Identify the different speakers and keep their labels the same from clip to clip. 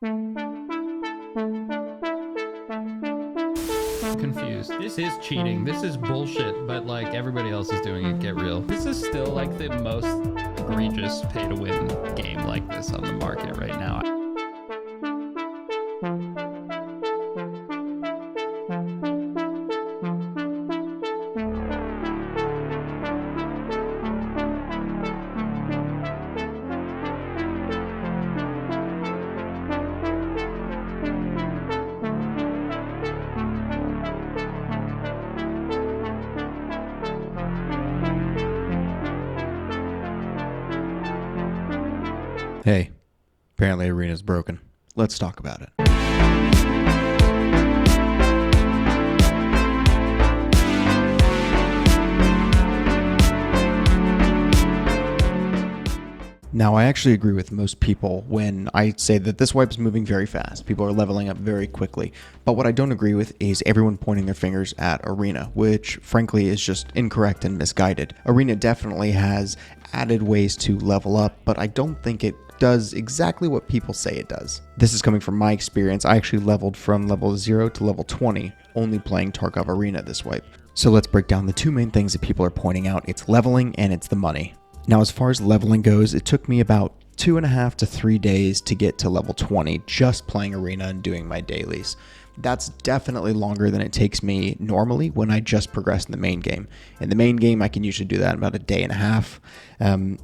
Speaker 1: Confused. This is cheating. This is bullshit, but like everybody else is doing it. Get real. This is still like the most egregious pay to win game like this on the market right now.
Speaker 2: Hey, apparently Arena's broken. Let's talk about it. Now, I actually agree with most people when I say that this wipe is moving very fast. People are leveling up very quickly. But what I don't agree with is everyone pointing their fingers at Arena, which frankly is just incorrect and misguided. Arena definitely has added ways to level up, but I don't think it does exactly what people say it does. This is coming from my experience. I actually leveled from level 0 to level 20, only playing Tarkov Arena this wipe. So let's break down the two main things that people are pointing out. It's leveling and it's the money. Now, as far as leveling goes, it took me about 2.5 to 3 days to get to level 20 just playing Arena and doing my dailies. That's definitely longer than it takes me normally when I just progress in the main game. In the main game, I can usually do that in about a day and a half,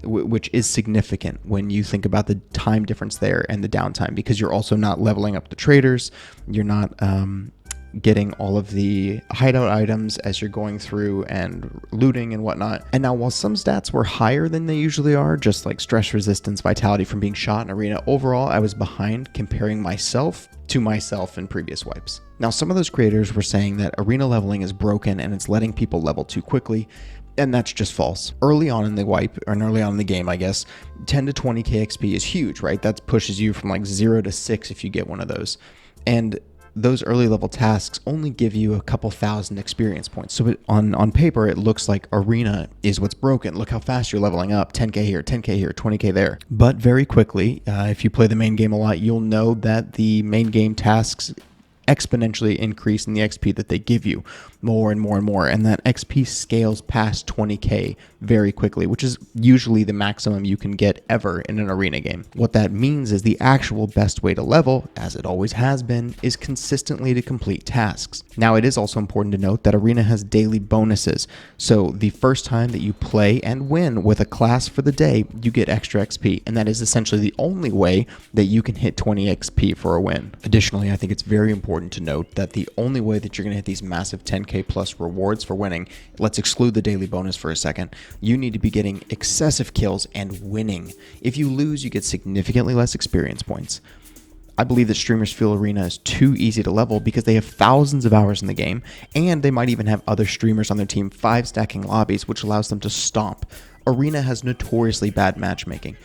Speaker 2: which is significant when you think about the time difference there and the downtime, because you're also not leveling up the traders. You're not getting all of the hideout items as you're going through and looting and whatnot. And now, while some stats were higher than they usually are, just like stress resistance, vitality from being shot in Arena, overall I was behind comparing myself to myself in previous wipes. Now, some of those creators were saying that Arena leveling is broken and it's letting people level too quickly, and that's just false. Early on in the wipe, or early on in the game, I guess, 10 to 20k XP is huge, right? That pushes you from like 0 to 6 if you get one of those. And those early level tasks only give you a couple thousand experience points. So on paper, it looks like Arena is what's broken. Look how fast you're leveling up. 10k here, 10k here, 20k there. But very quickly, if you play the main game a lot, you'll know that the main game tasks exponentially increase in the XP that they give you more and more and more, and that XP scales past 20k very quickly, which is usually the maximum you can get ever in an Arena game. What that means is the actual best way to level, as it always has been, is consistently to complete tasks. Now, it is also important to note that Arena has daily bonuses, so the first time that you play and win with a class for the day, you get extra XP, and that is essentially the only way that you can hit 20 XP for a win. Additionally, I think it's very important to note that the only way that you're going to hit these massive 10k plus rewards for winning, let's exclude the daily bonus for a second, you need to be getting excessive kills and winning. If you lose, you get significantly less experience points. I believe that streamers feel Arena is too easy to level because they have thousands of hours in the game, and they might even have other streamers on their team 5-stacking lobbies, which allows them to stomp. Arena has notoriously bad matchmaking.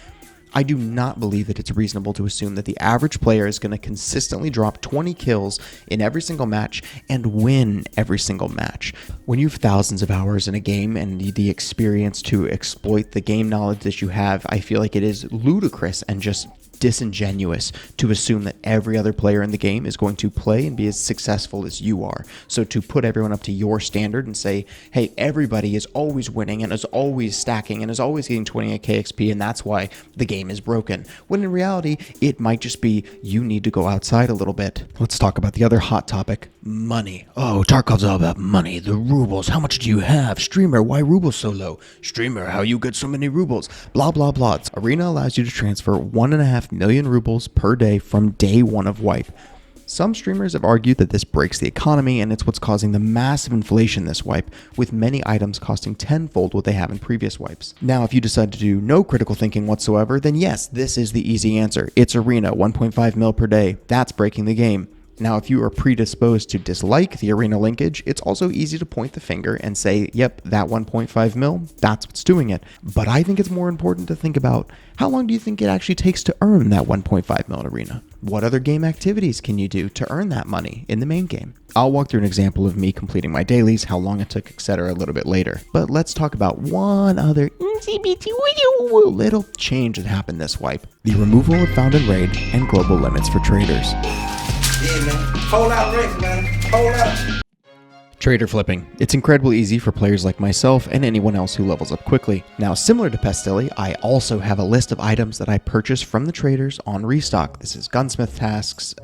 Speaker 2: I do not believe that it's reasonable to assume that the average player is going to consistently drop 20 kills in every single match and win every single match. When you have thousands of hours in a game and the experience to exploit the game knowledge that you have, I feel like it is ludicrous and just disingenuous to assume that every other player in the game is going to play and be as successful as you are. So to put everyone up to your standard and say, hey, everybody is always winning and is always stacking and is always getting 28k XP, and that's why the game is broken. When in reality, it might just be you need to go outside a little bit. Let's talk about the other hot topic, money. Oh, Tarkov's all about money. The rubles. How much do you have? Streamer, why rubles so low? Streamer, how you get so many rubles? Blah, blah, blah. Arena allows you to transfer 1.5 million rubles per day from day one of wipe. Some streamers have argued that this breaks the economy, and it's what's causing the massive inflation this wipe, with many items costing tenfold what they have in previous wipes. Now, if you decide to do no critical thinking whatsoever, then yes, this is the easy answer. It's Arena, 1.5 mil per day. That's breaking the game. Now, if you are predisposed to dislike the Arena linkage, it's also easy to point the finger and say, yep, that 1.5 mil, that's what's doing it. But I think it's more important to think about how long do you think it actually takes to earn that 1.5 mil in Arena? What other game activities can you do to earn that money in the main game? I'll walk through an example of me completing my dailies, how long it took, etc. a little bit later. But let's talk about one other little change that happened this wipe. The removal of Found and Raid and global limits for traders.
Speaker 3: Yeah, man. Hold out, Rick, man. Hold out.
Speaker 2: Trader flipping. It's incredibly easy for players like myself and anyone else who levels up quickly. Now, similar to Pestilli, I also have a list of items that I purchase from the traders on restock. This is gunsmith tasks,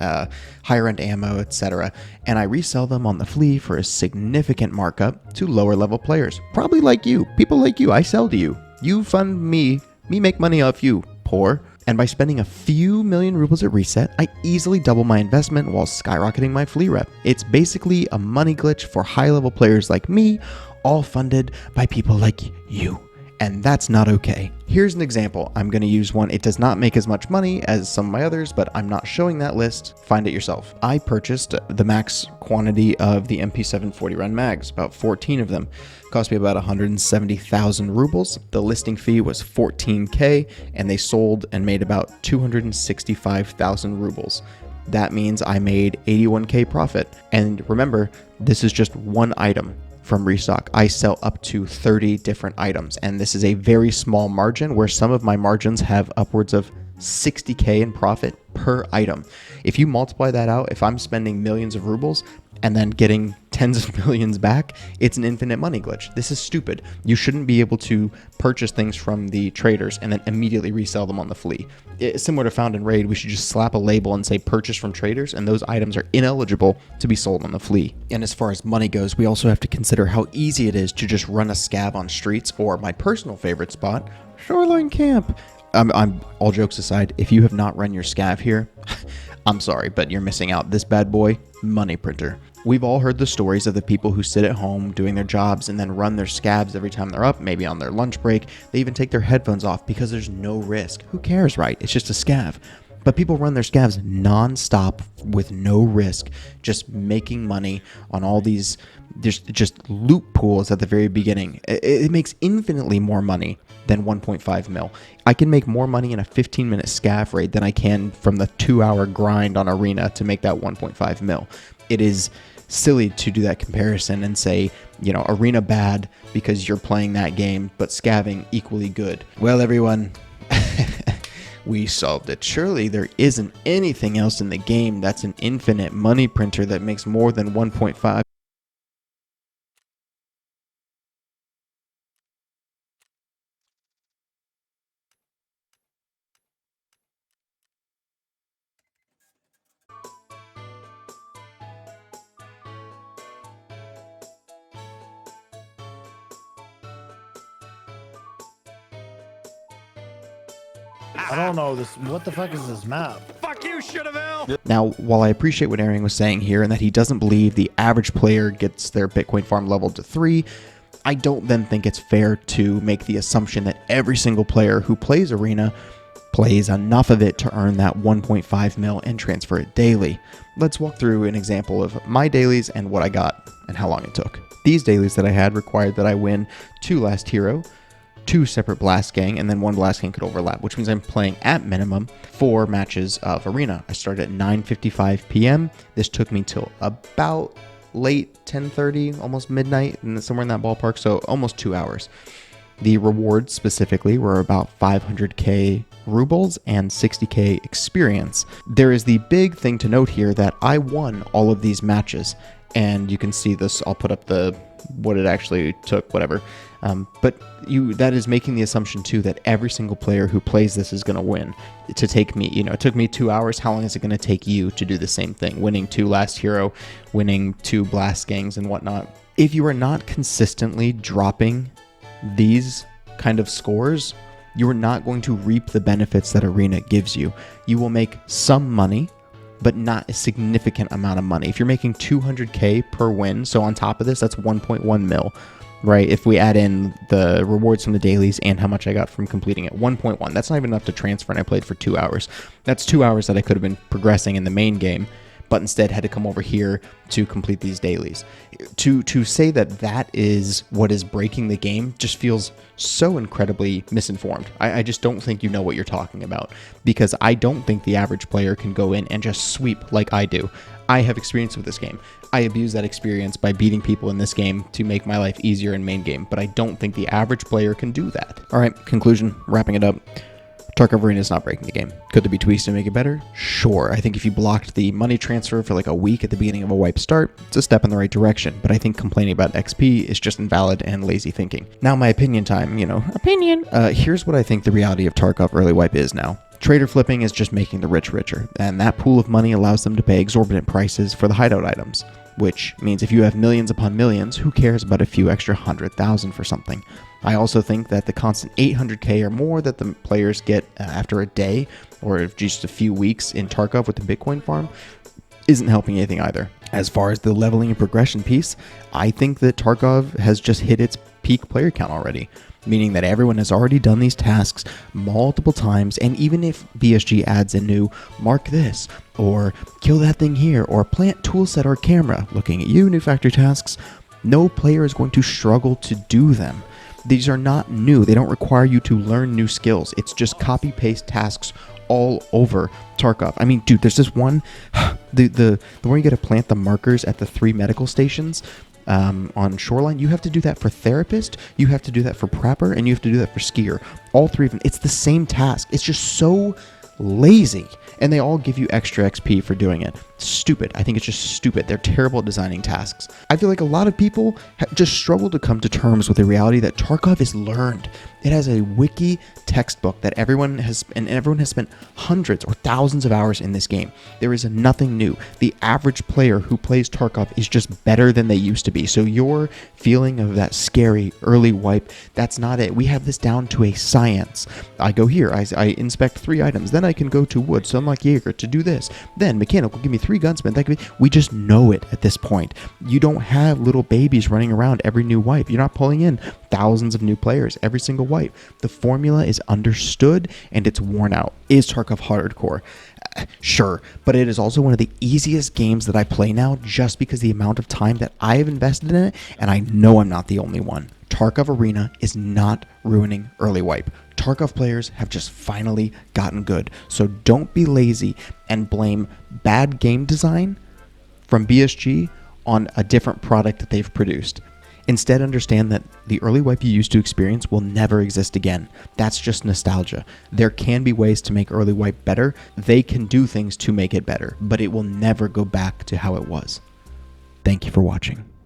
Speaker 2: higher end ammo, etc. And I resell them on the Flea for a significant markup to lower level players. Probably like you. People like you. I sell to you. You fund me. Me make money off you. Poor. And by spending a few million rubles at reset, I easily double my investment while skyrocketing my Flea rep. It's basically a money glitch for high-level players like me, all funded by people like you. And that's not okay. Here's an example. I'm going to use one. It does not make as much money as some of my others, but I'm not showing that list. Find it yourself. I purchased the max quantity of the MP7 40 round mags, about 14 of them. Cost me about 170,000 rubles. The listing fee was 14k, and they sold and made about 265,000 rubles. That means I made 81k profit. And remember, this is just one item from restock. I sell up to 30 different items, and this is a very small margin where some of my margins have upwards of 60k in profit per item. If you multiply that out, if I'm spending millions of rubles and then getting tens of millions back, it's an infinite money glitch. This is stupid. You shouldn't be able to purchase things from the traders and then immediately resell them on the Flea. Similar to Found and Raid, we should just slap a label and say purchase from traders, and those items are ineligible to be sold on the Flea. And as far as money goes, we also have to consider how easy it is to just run a scav on streets, or my personal favorite spot, Shoreline Camp. I'm all jokes aside, if you have not run your scav here, I'm sorry, but you're missing out. This bad boy, money printer. We've all heard the stories of the people who sit at home doing their jobs and then run their scavs every time they're up, maybe on their lunch break. They even take their headphones off because there's no risk. Who cares, right? It's just a scav. But people run their scavs non-stop with no risk, just making money on all these just loot pools at the very beginning. It makes infinitely more money than 1.5 mil. I can make more money in a 15-minute scav raid than I can from the 2-hour grind on Arena to make that 1.5 mil. It is silly to do that comparison and say, you know, Arena bad because you're playing that game, but scaving equally good. Well, everyone, we solved it. Surely there isn't anything else in the game that's an infinite money printer that makes more than 1.5.
Speaker 4: I don't know this. What the fuck is this map?
Speaker 1: Fuck you, Shootaville!
Speaker 2: Now, while I appreciate what Arian was saying here and that he doesn't believe the average player gets their Bitcoin farm leveled to 3, I don't then think it's fair to make the assumption that every single player who plays Arena plays enough of it to earn that 1.5 mil and transfer it daily. Let's walk through an example of my dailies and what I got and how long it took. These dailies that I had required that I win 2 Last Hero, 2 separate Blast Gang, and then 1 Blast Gang could overlap, which means I'm playing at minimum 4 matches of Arena. I started at 9:55 p.m. This took me till about late 10:30, almost midnight, and somewhere in that ballpark, so almost 2 hours. The rewards specifically were about 500k rubles and 60k experience. There is the big thing to note here that I won all of these matches, and you can see this. I'll put up what it actually took, whatever. But that is making the assumption too that every single player who plays this is going to win. To take me, it took me 2 hours. How long is it going to take you to do the same thing? Winning 2 Last Hero, winning 2 Blast Gangs and whatnot. If you are not consistently dropping these kind of scores, you are not going to reap the benefits that Arena gives you. You will make some money, but not a significant amount of money. If you're making 200k per win, so on top of this, that's 1.1 mil, right? If we add in the rewards from the dailies and how much I got from completing it, 1.1. That's not even enough to transfer, and I played for 2 hours. That's 2 hours that I could have been progressing in the main game, but instead had to come over here to complete these dailies. To say that that is what is breaking the game just feels so incredibly misinformed. I just don't think you know what you're talking about, because I don't think the average player can go in and just sweep like I do. I have experience with this game. I abuse that experience by beating people in this game to make my life easier in main game, but I don't think the average player can do that. All right, conclusion, wrapping it up. Tarkov Arena is not breaking the game. Could there be tweaks to make it better? Sure. I think if you blocked the money transfer for like a week at the beginning of a wipe start, it's a step in the right direction, but I think complaining about XP is just invalid and lazy thinking. Now my opinion time, opinion. Here's what I think the reality of Tarkov early wipe is now. Trader flipping is just making the rich richer, and that pool of money allows them to pay exorbitant prices for the hideout items, which means if you have millions upon millions, who cares about a few extra 100,000 for something? I also think that the constant 800k or more that the players get after a day or just a few weeks in Tarkov with the Bitcoin farm isn't helping anything either. As far as the leveling and progression piece, I think that Tarkov has just hit its peak player count already, meaning that everyone has already done these tasks multiple times, and even if BSG adds a new mark this, or kill that thing here, or plant toolset or camera, looking at you, new factory tasks, no player is going to struggle to do them. These are not new. They don't require you to learn new skills. It's just copy-paste tasks all over Tarkov. I mean, dude, there's this one, the one you got to plant the markers at the 3 medical stations on Shoreline. You have to do that for Therapist, you have to do that for Prepper, and you have to do that for Skier. All 3 of them. It's the same task. It's just so lazy. And they all give you extra XP for doing it. Stupid. I think it's just stupid. They're terrible at designing tasks. I feel like a lot of people just struggle to come to terms with the reality that Tarkov is learned. It has a wiki textbook that everyone has spent hundreds or thousands of hours in this game. There is nothing new. The average player who plays Tarkov is just better than they used to be. So your feeling of that scary early wipe, that's not it. We have this down to a science. I go here, I inspect 3 items, then I can go to wood, so unlike Jaeger, to do this. Then mechanical, give me 3 gunsmith. That could be, we just know it at this point. You don't have little babies running around every new wipe. You're not pulling in thousands of new players every single wipe. The formula is understood and it's worn out. Is Tarkov hardcore? Sure, but it is also one of the easiest games that I play now just because the amount of time that I have invested in it, and I know I'm not the only one. Tarkov Arena is not ruining early wipe. Tarkov players have just finally gotten good, so don't be lazy and blame bad game design from BSG on a different product that they've produced. Instead, understand that the early wipe you used to experience will never exist again. That's just nostalgia. There can be ways to make early wipe better. They can do things to make it better, but it will never go back to how it was. Thank you for watching.